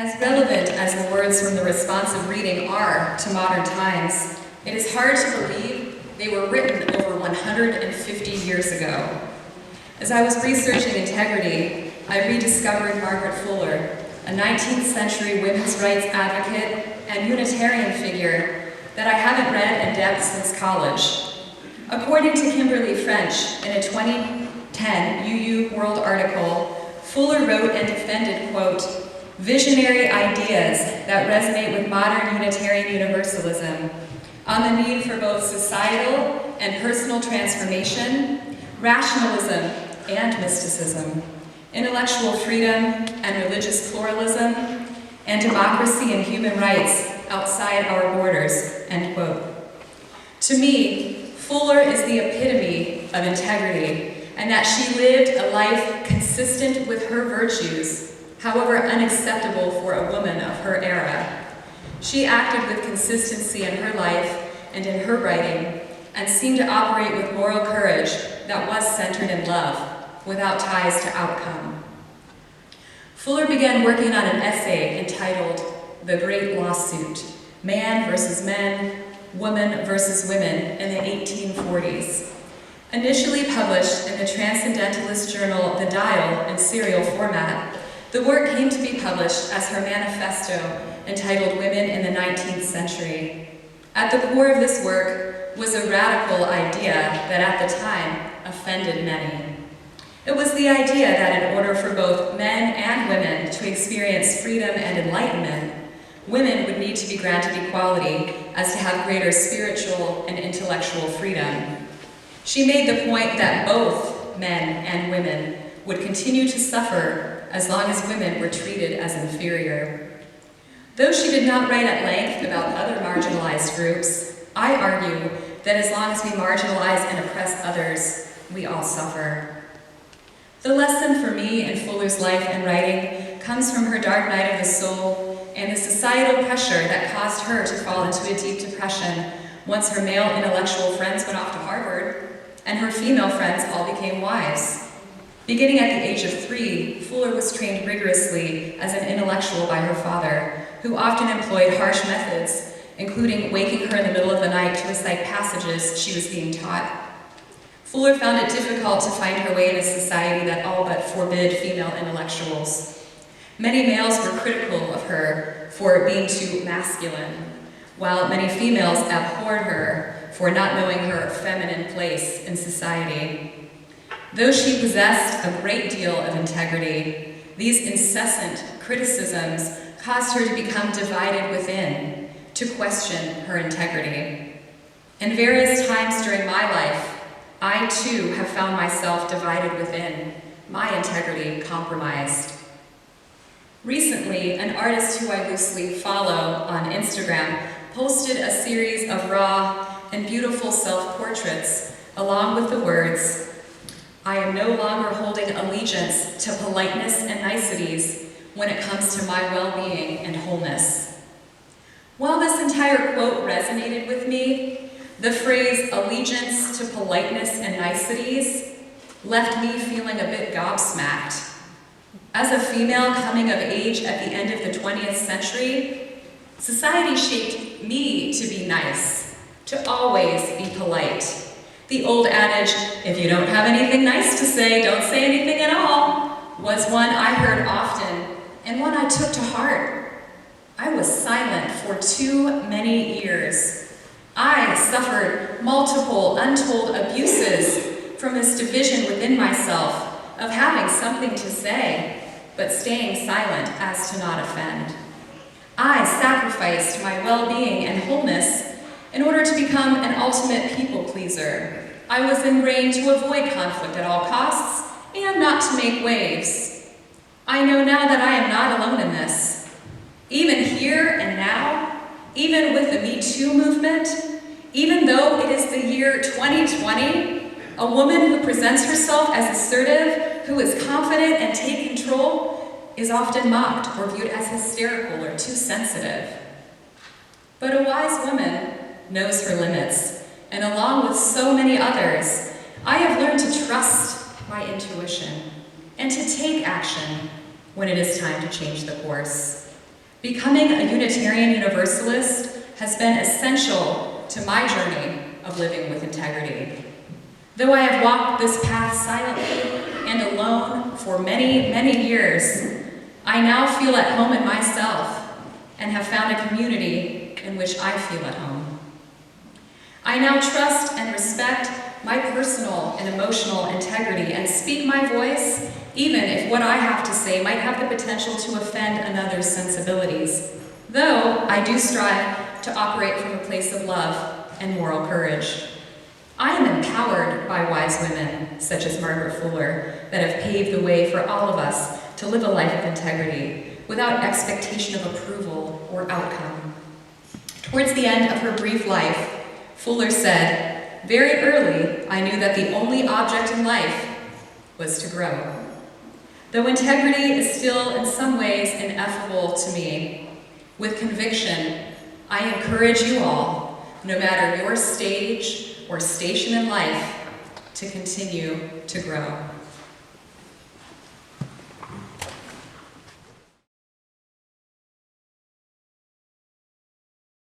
As relevant as the words from the responsive reading are to modern times, it is hard to believe they were written over 150 years ago. As I was researching integrity, I rediscovered Margaret Fuller, a 19th century women's rights advocate and Unitarian figure that I haven't read in depth since college. According to Kimberly French, in a 2010 UU World article, Fuller wrote and defended, quote, visionary ideas that resonate with modern Unitarian Universalism on the need for both societal and personal transformation, rationalism and mysticism, intellectual freedom and religious pluralism, and democracy and human rights outside our borders, end quote. To me, Fuller is the epitome of integrity, and that she lived a life consistent with her virtues, however unacceptable for a woman of her era. She acted with consistency in her life and in her writing, and seemed to operate with moral courage that was centered in love, without ties to outcome. Fuller began working on an essay entitled The Great Lawsuit, Man versus Men, Woman versus Women in the 1840s. Initially published in the transcendentalist journal The Dial in serial format, the work came to be published as her manifesto entitled Women in the 19th Century. At the core of this work was a radical idea that at the time offended many. It was the idea that in order for both men and women to experience freedom and enlightenment, women would need to be granted equality as to have greater spiritual and intellectual freedom. She made the point that both men and women would continue to suffer as long as women were treated as inferior. Though she did not write at length about other marginalized groups, I argue that as long as we marginalize and oppress others, we all suffer. The lesson for me in Fuller's life and writing comes from her dark night of the soul and the societal pressure that caused her to fall into a deep depression once her male intellectual friends went off to Harvard and her female friends all became wives. Beginning at the age of 3, Fuller was trained rigorously as an intellectual by her father, who often employed harsh methods, including waking her in the middle of the night to recite passages she was being taught. Fuller found it difficult to find her way in a society that all but forbid female intellectuals. Many males were critical of her for being too masculine, while many females abhorred her for not knowing her feminine place in society. Though she possessed a great deal of integrity, these incessant criticisms caused her to become divided within, to question her integrity. In various times during my life, I too have found myself divided within, my integrity compromised. Recently, an artist who I loosely follow on Instagram posted a series of raw and beautiful self-portraits along with the words, I am no longer holding allegiance to politeness and niceties when it comes to my well-being and wholeness. While this entire quote resonated with me, the phrase allegiance to politeness and niceties left me feeling a bit gobsmacked. As a female coming of age at the end of the 20th century, society shaped me to be nice, to always be polite. The old adage, if you don't have anything nice to say, don't say anything at all, was one I heard often and one I took to heart. I was silent for too many years. I suffered multiple untold abuses from this division within myself of having something to say, but staying silent as to not offend. I sacrificed my well-being and wholeness in order to become an ultimate people pleaser. I was ingrained to avoid conflict at all costs and not to make waves. I know now that I am not alone in this. Even here and now, even with the Me Too movement, even though it is the year 2020, a woman who presents herself as assertive, who is confident and take control, is often mocked or viewed as hysterical or too sensitive. But a wise woman knows her limits, and along with so many others, I have learned to trust my intuition and to take action when it is time to change the course. Becoming a Unitarian Universalist has been essential to my journey of living with integrity. Though I have walked this path silently and alone for many, many years, I now feel at home in myself and have found a community in which I feel at home. I now trust and respect my personal and emotional integrity and speak my voice, even if what I have to say might have the potential to offend another's sensibilities, though I do strive to operate from a place of love and moral courage. I am empowered by wise women, such as Margaret Fuller, that have paved the way for all of us to live a life of integrity without expectation of approval or outcome. Towards the end of her brief life, Fuller said, "Very early, I knew that the only object in life was to grow." Though integrity is still in some ways ineffable to me, with conviction, I encourage you all, no matter your stage or station in life, to continue to grow.